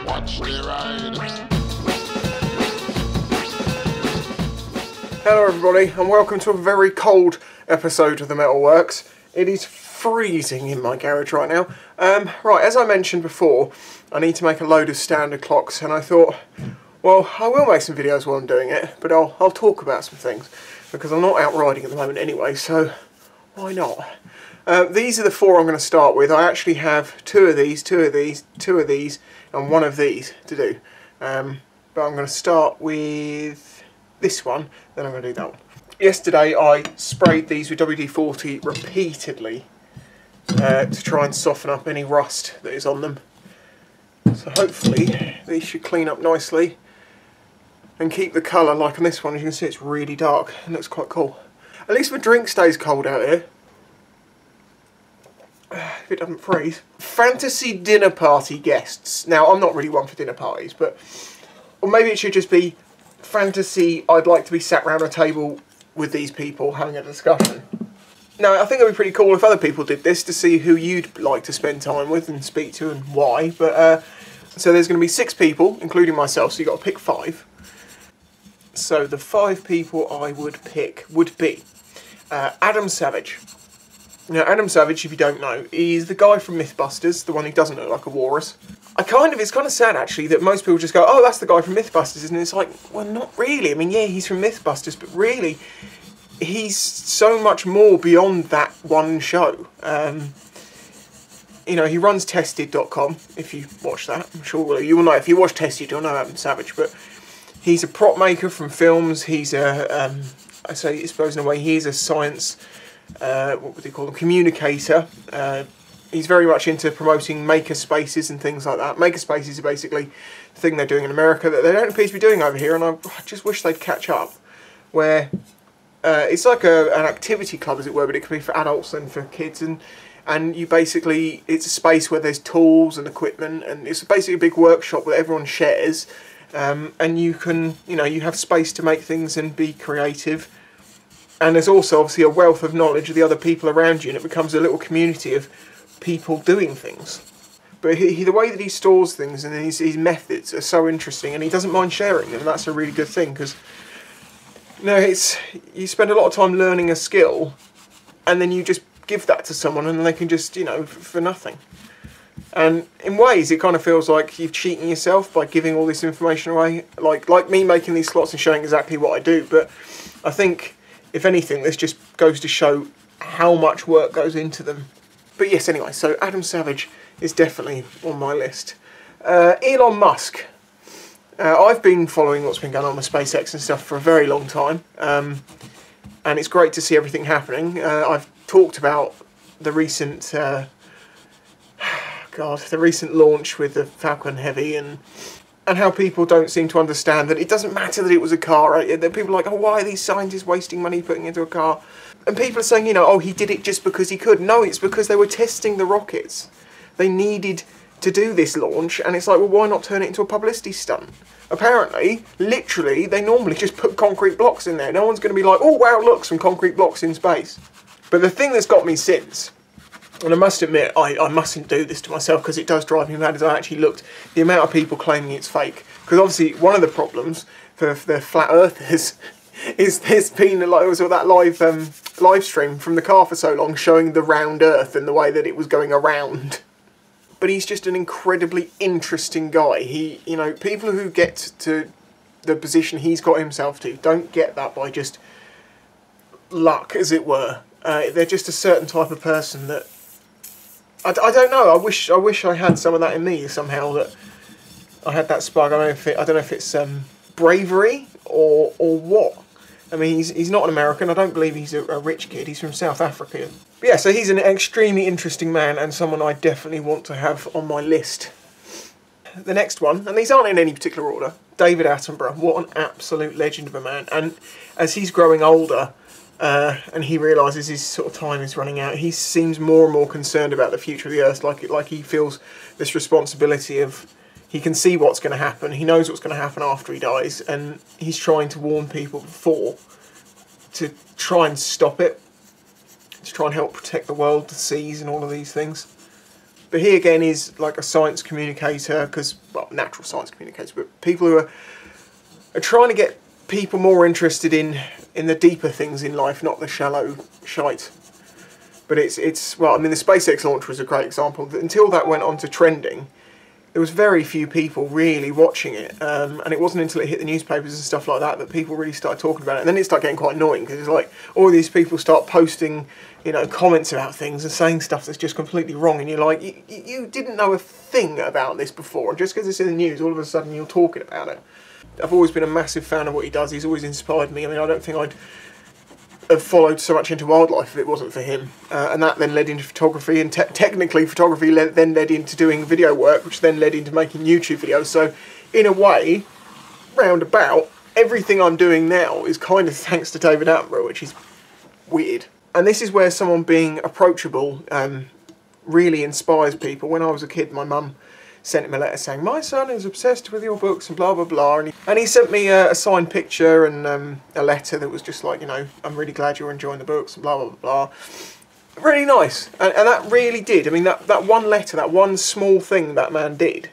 Watch me ride. Hello everybody and welcome to a very cold episode of the Metal Works. It is freezing in my garage right now. Right, as I mentioned before, I need to make a load of standard clocks, and I thought, well, I will make some videos while I'm doing it, but I'll talk about some things, because I'm not out riding at the moment anyway, so why not? These are the four I'm going to start with. I actually have two of these, and one of these to do. But I'm going to start with this one, then I'm going to do that one. Yesterday I sprayed these with WD-40 repeatedly to try and soften up any rust that is on them. So hopefully these should clean up nicely and keep the colour. Like on this one, as you can see, it's really dark and looks quite cool. At least the drink stays cold out here, if it doesn't freeze. Fantasy dinner party guests. Now, I'm not really one for dinner parties, but or maybe it should just be fantasy I'd like to be sat around a table with these people having a discussion. Now, I think it would be pretty cool if other people did this, to see who you'd like to spend time with and speak to and why. But so there's going to be 6 people, including myself, so you've got to pick 5. So the 5 people I would pick would be Adam Savage. Now, Adam Savage, if you don't know, is the guy from Mythbusters, the one who doesn't look like a walrus. It's kind of sad actually that most people just go, oh, that's the guy from Mythbusters, and it's like, well, not really. I mean, yeah, he's from Mythbusters, but really, he's so much more beyond that one show. You know, he runs Tested.com, if you watch that. I'm sure you will know. If you watch Tested, you'll know Adam Savage, but he's a prop maker from films. He's a, I suppose in a way, he's a science, what would they call him, communicator. He's very much into promoting maker spaces and things like that. Maker spaces are basically the thing they're doing in America that they don't appear to be doing over here, and I just wish they'd catch up, where it's like an activity club, as it were, but it can be for adults and for kids, and you basically, it's a space where there's tools and equipment, and it's basically a big workshop that everyone shares, and you can, you know, you have space to make things and be creative, and there's also obviously a wealth of knowledge of the other people around you, and it becomes a little community of people doing things. But the way that he stores things and his methods are so interesting, and he doesn't mind sharing them, and that's a really good thing, because you spend a lot of time learning a skill, and then you just give that to someone, and they can just, you know, for nothing. And in ways, it kind of feels like you're cheating yourself by giving all this information away, like me making these slots and showing exactly what I do. But I think, if anything, this just goes to show how much work goes into them. But yes, anyway, so Adam Savage is definitely on my list. Elon Musk. I've been following what's been going on with SpaceX and stuff for a very long time, and it's great to see everything happening. I've talked about the recent, the recent launch with the Falcon Heavy, and how people don't seem to understand that it doesn't matter that it was a car. Right? That people are like, oh, why are these scientists wasting money putting it into a car? And people are saying, you know, oh, he did it just because he could. No, it's because they were testing the rockets. They needed to do this launch, and it's like, well, why not turn it into a publicity stunt? Apparently, literally, they normally just put concrete blocks in there. No one's going to be like, oh, wow, look, some concrete blocks in space. But the thing that's got me since, and I must admit, I mustn't do this to myself because it does drive me mad, as I actually looked, the amount of people claiming it's fake. Because obviously, one of the problems for the flat earthers is there's been that live stream from the car for so long showing the round earth and the way that it was going around. But he's just an incredibly interesting guy. He, you know, people who get to the position he's got himself to don't get that by just luck, as it were. They're just a certain type of person that I don't know. I wish I had some of that in me somehow. That I had that spark. I don't know if it's bravery or what. I mean, he's not an American. I don't believe he's a rich kid. He's from South Africa. But yeah, so he's an extremely interesting man and someone I definitely want to have on my list. The next one, and these aren't in any particular order, David Attenborough. What an absolute legend of a man. And as he's growing older, and he realises his sort of time is running out, he seems more and more concerned about the future of the Earth, like he feels this responsibility of, he can see what's going to happen, he knows what's going to happen after he dies, and he's trying to warn people before to try and stop it, to try and help protect the world, the seas and all of these things. But he again is like a science communicator, because, well, natural science communicator, but people who are trying to get people more interested in the deeper things in life, not the shallow shite. But it's well, I mean, the SpaceX launch was a great example. Until that went on to trending, there was very few people really watching it, and it wasn't until it hit the newspapers and stuff like that that people really started talking about it. And then it started getting quite annoying, because it's like all these people start posting, you know, comments about things and saying stuff that's just completely wrong, and you're like, you didn't know a thing about this before, and just because it's in the news, all of a sudden you're talking about it. I've always been a massive fan of what he does. He's always inspired me. I mean, I don't think I'd have followed so much into wildlife if it wasn't for him, and that then led into photography, and technically photography then led into doing video work, which then led into making YouTube videos. So in a way, roundabout, everything I'm doing now is kind of thanks to David Attenborough, which is weird. And this is where someone being approachable really inspires people. When I was a kid, my mum sent him a letter saying, "My son is obsessed with your books," and blah blah blah, and he sent me a signed picture and a letter that was just like, you know, "I'm really glad you're enjoying the books," and blah blah blah. Really nice, and that really did. I mean, that one letter, that one small thing that man did,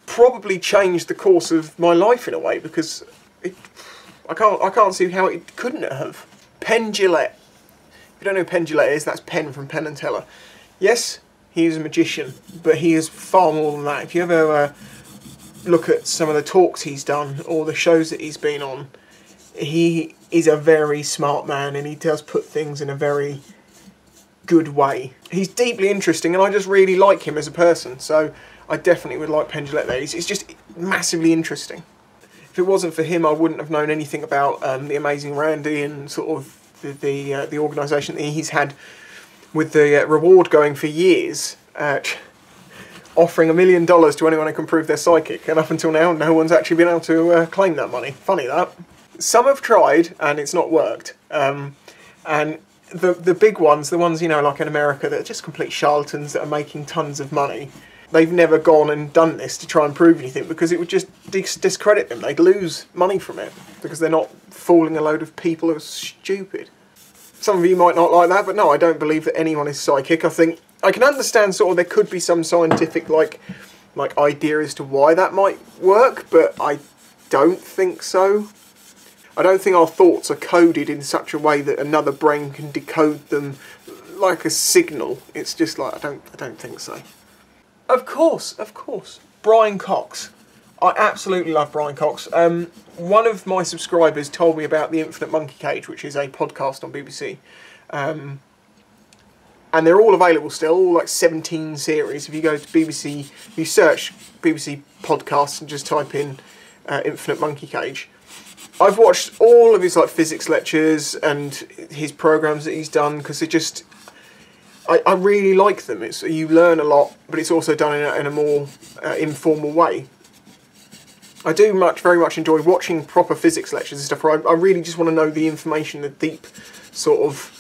probably changed the course of my life in a way, because I can't see how it couldn't have. Penn Jillette. If you don't know who Penn Jillette is, that's Penn from Penn and Teller. Yes, he is a magician, but he is far more than that. If you ever look at some of the talks he's done or the shows that he's been on, he is a very smart man, and he does put things in a very good way. He's deeply interesting, and I just really like him as a person, so I definitely would like Penn Jillette there. He's just massively interesting. If it wasn't for him, I wouldn't have known anything about the Amazing Randy and sort of the organisation that he's had, with the reward going for years, offering $1 million to anyone who can prove they're psychic, and up until now no one's actually been able to claim that money. Funny that. Some have tried and it's not worked, and the big ones, the ones, you know, like in America, that are just complete charlatans that are making tons of money, they've never gone and done this to try and prove anything, because it would just discredit them. They'd lose money from it because they're not fooling a load of people who are stupid. Some of you might not like that, but no, I don't believe that anyone is psychic. I think I can understand sort of there could be some scientific like idea as to why that might work, but I don't think so. I don't think our thoughts are coded in such a way that another brain can decode them like a signal. It's just like, I don't think so. Of course, Brian Cox. I absolutely love Brian Cox. One of my subscribers told me about the Infinite Monkey Cage, which is a podcast on BBC. And they're all available still, all like 17 series. If you go to BBC, if you search BBC podcasts and just type in Infinite Monkey Cage. I've watched all of his like physics lectures and his programs that he's done, because it just, I really like them. You learn a lot, but it's also done in a more informal way. I do very much enjoy watching proper physics lectures and stuff where I really just want to know the information, the deep sort of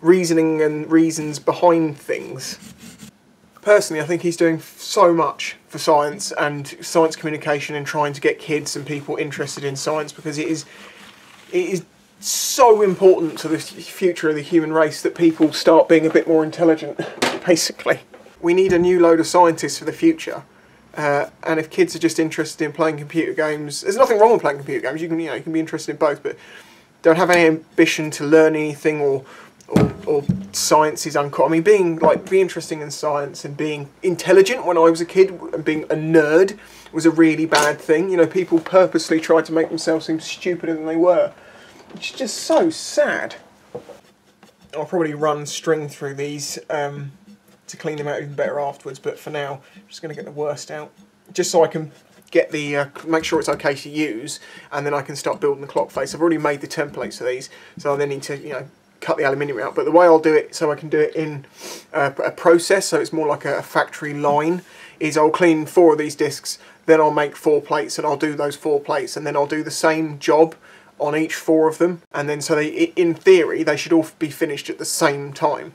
reasoning and reasons behind things. Personally, I think he's doing so much for science and science communication and trying to get kids and people interested in science, because it is so important to the future of the human race that people start being a bit more intelligent, basically. We need a new load of scientists for the future. And if kids are just interested in playing computer games, there's nothing wrong with playing computer games. You can be interested in both, but don't have any ambition to learn anything or science is uncool. I mean, be interesting in science and being intelligent when I was a kid and being a nerd was a really bad thing. You know, people purposely tried to make themselves seem stupider than they were, which is just so sad. I'll probably run string through these to clean them out even better afterwards, but for now I'm just going to get the worst out, just so I can get the make sure it's okay to use, and then I can start building the clock face. I've already made the templates for these, so I then need to, you know, cut the aluminium out. But the way I'll do it, so I can do it in a process, so it's more like a factory line, is I'll clean 4 of these discs, then I'll make 4 plates, and I'll do those 4 plates, and then I'll do the same job on each 4 of them, and then so they, in theory, they should all be finished at the same time.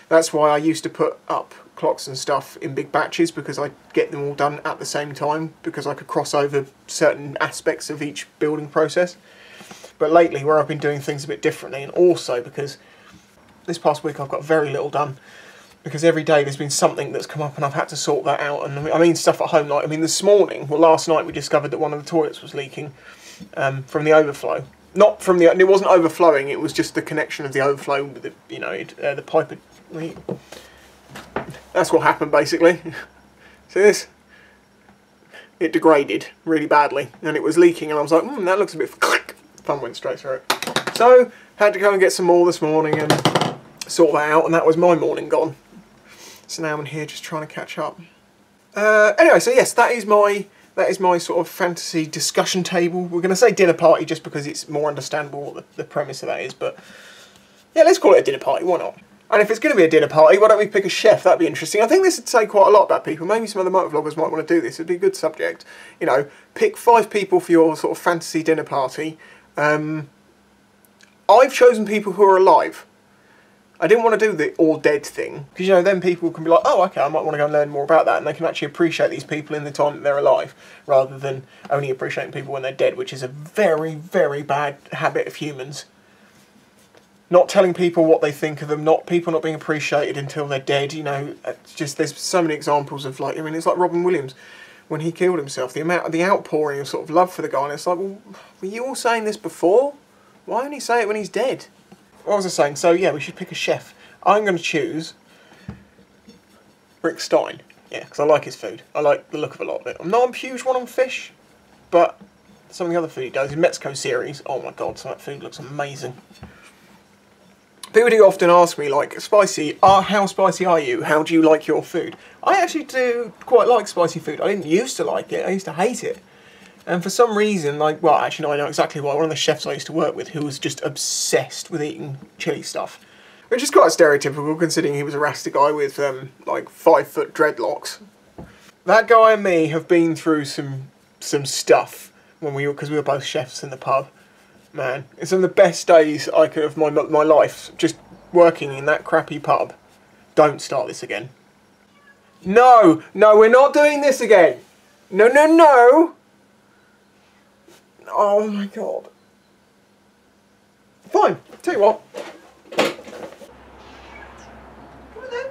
That's why I used to put up clocks and stuff in big batches, because I'd get them all done at the same time, because I could cross over certain aspects of each building process. But lately, where I've been doing things a bit differently, and also because this past week I've got very little done, because every day there's been something that's come up and I've had to sort that out. And I mean stuff at home, like, I mean this morning, well last night we discovered that one of the toilets was leaking from the overflow. Not from the, it wasn't overflowing, it was just the connection of the overflow with the, you know, the pipe had, that's what happened basically. See this? It degraded really badly and it was leaking and I was like, that looks a bit, thumb went straight through it. So, had to go and get some more this morning and sort that out, and that was my morning gone. So now I'm in here just trying to catch up. Anyway, so yes, that is my sort of fantasy discussion table. We're going to say dinner party just because it's more understandable what the premise of that is, but yeah, let's call it a dinner party, why not? And if it's going to be a dinner party, why don't we pick a chef? That'd be interesting. I think this would say quite a lot about people. Maybe some other motovloggers might want to do this. It'd be a good subject. You know, pick 5 people for your sort of fantasy dinner party. I've chosen people who are alive. I didn't want to do the all dead thing, because you know then people can be like, oh okay, I might want to go and learn more about that, and they can actually appreciate these people in the time that they're alive, rather than only appreciating people when they're dead, which is a very, very bad habit of humans. Not telling people what they think of them, people not being appreciated until they're dead, you know, it's just, there's so many examples of, like, I mean, it's like Robin Williams, when he killed himself, the outpouring of sort of love for the guy, and it's like, well, were you all saying this before? Why only say it when he's dead? What was I saying? So yeah, we should pick a chef. I'm going to choose Rick Stein. Yeah, because I like his food. I like the look of a lot of it. I'm not a huge one on fish, but some of the other food he does, his Mexico series, oh my god, some of that food looks amazing. People do often ask me, like, spicy, how spicy are you? How do you like your food? I actually do quite like spicy food. I didn't used to like it, I used to hate it. And for some reason, like, well, actually no, I know exactly why. One of the chefs I used to work with who was just obsessed with eating chili stuff. Which is quite stereotypical considering he was a Rasta guy with, like, 5-foot dreadlocks. That guy and me have been through some stuff when because we were both chefs in the pub. Man, it's some of the best days I could have my life, just working in that crappy pub. Don't start this again. No, no, we're not doing this again. No, no, no. Oh my god. Fine, tell you what. Come on then.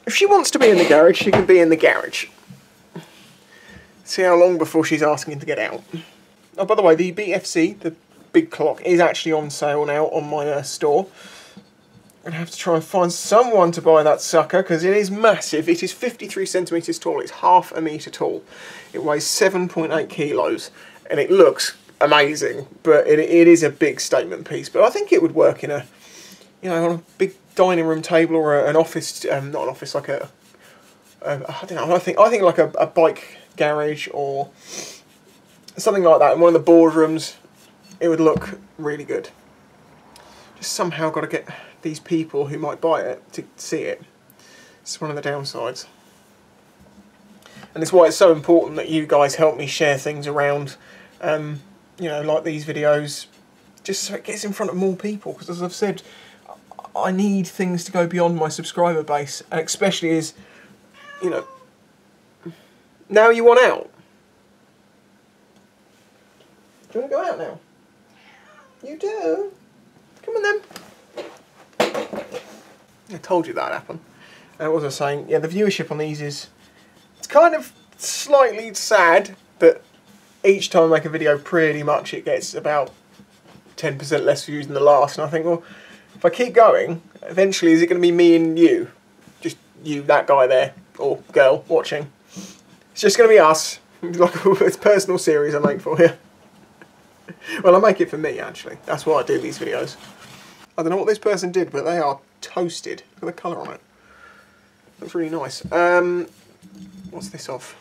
If she wants to be in the garage, she can be in the garage. See how long before she's asking to get out. Oh, by the way, the BFC, the big clock, is actually on sale now on my store. I'm going to have to try and find someone to buy that sucker, because it is massive. It is 53 centimetres tall, it's half a metre tall. It weighs 7.8 kilos, and it looks amazing, but it is a big statement piece. But I think it would work in a, you know, on a big dining room table or an office, not an office, like a I don't know, I think like a bike garage or something like that in one of the boardrooms. It would look really good. Just somehow got to get these people who might buy it to see it. It's one of the downsides. And it's why it's so important that you guys help me share things around, you know, like these videos, just so it gets in front of more people. Because as I've said, I need things to go beyond my subscriber base, and especially as, you know, now you want out. Do you want to go out now? You do? Come on then. I told you that'd happen. What was I saying? Yeah, the viewership on these is, it's kind of slightly sad, but each time I make a video, pretty much it gets about 10% less views than the last. And I think, well, if I keep going, eventually is it going to be me and you? Just you, that guy there, or girl, watching. It's just going to be us. Like, it's a personal series I make for you. Well, I make it for me, actually. That's why I do these videos. I don't know what this person did, but they are toasted. Look at the colour on it. Looks really nice. What's this off?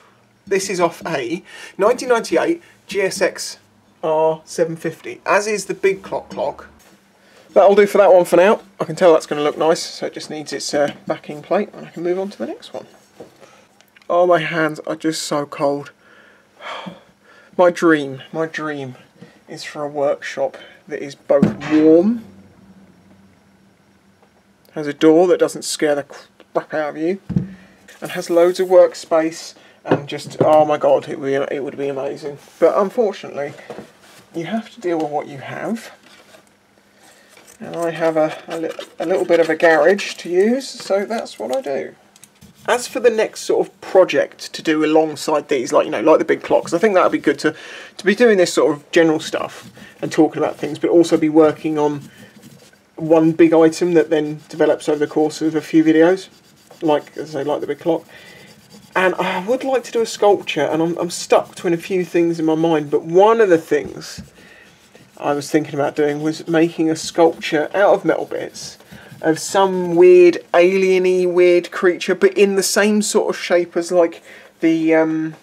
This is off a 1998 GSX R750, as is the big clock. That'll do for that one for now. I can tell that's going to look nice, so it just needs its backing plate, and I can move on to the next one. Oh, my hands are just so cold. My dream is for a workshop that is both warm, has a door that doesn't scare the crap out of you, and has loads of workspace, and just, oh my god, it would be amazing. But unfortunately, you have to deal with what you have. And I have a little bit of a garage to use, so that's what I do. As for the next sort of project to do alongside these, like, you know, like the big clocks, I think that would be good to be doing this sort of general stuff and talking about things, but also be working on one big item that then develops over the course of a few videos, like, as I say, like the big clock. And I would like to do a sculpture, and I'm stuck between a few things in my mind, but one of the things I was thinking about doing was making a sculpture out of metal bits of some weird alien-y weird creature, but in the same sort of shape as like the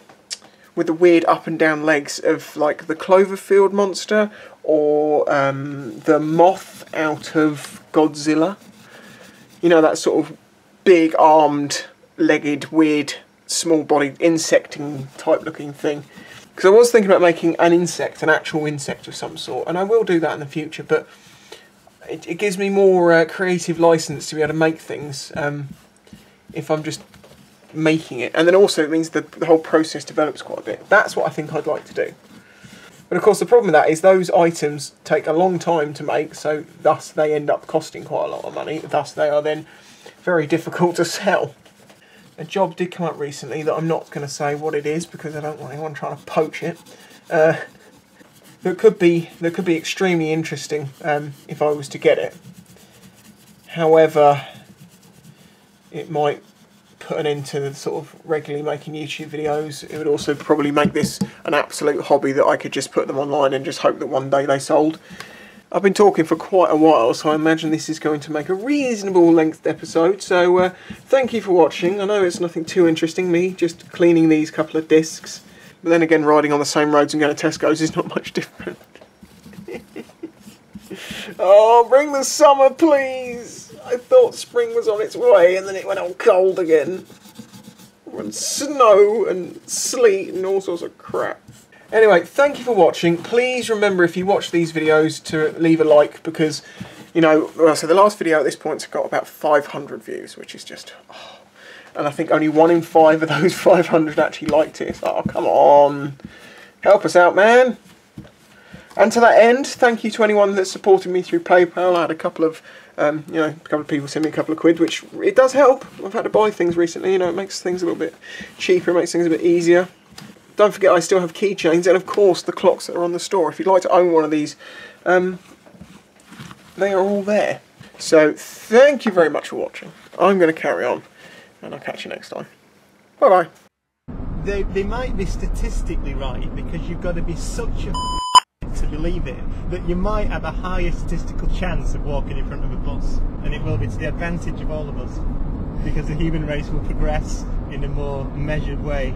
with the weird up and down legs of like the Cloverfield monster, or the moth out of Godzilla. You know, that sort of big armed legged weird small bodied insecting type looking thing. Because I was thinking about making an insect, an actual insect of some sort, and I will do that in the future, but it gives me more creative license to be able to make things if I'm just making it. And then also it means the whole process develops quite a bit. That's what I think I'd like to do. But of course the problem with that is those items take a long time to make, so thus they end up costing quite a lot of money. Thus they are then very difficult to sell. A job did come up recently that I'm not going to say what it is because I don't want anyone trying to poach it. That could be extremely interesting if I was to get it. However, it might put an end to the sort of regularly making YouTube videos. It would also probably make this an absolute hobby that I could just put them online and just hope that one day they sold. I've been talking for quite a while, so I imagine this is going to make a reasonable length episode. So thank you for watching. I know it's nothing too interesting, me just cleaning these couple of discs. But then again, riding on the same roads and going to Tesco's is not much different. Oh, bring the summer, please! I thought spring was on its way, and then it went all cold again. And snow and sleet and all sorts of crap. Anyway, thank you for watching. Please remember, if you watch these videos, to leave a like, because, you know, well, so the last video at this point's got about 500 views, which is just... Oh. And I think only 1 in 5 of those 500 actually liked it. It's like, oh, come on. Help us out, man. And to that end, thank you to anyone that's supported me through PayPal. I had a couple of, you know, a couple of people send me a couple of quid, which it does help. I've had to buy things recently, you know, it makes things a little bit cheaper, it makes things a bit easier. Don't forget I still have keychains and, of course, the clocks that are on the store. If you'd like to own one of these, they are all there. So, thank you very much for watching. I'm going to carry on. And I'll catch you next time. Bye-bye. They might be statistically right, because you've got to be such a to believe it, that you might have a higher statistical chance of walking in front of a bus. And it will be to the advantage of all of us, because the human race will progress in a more measured way.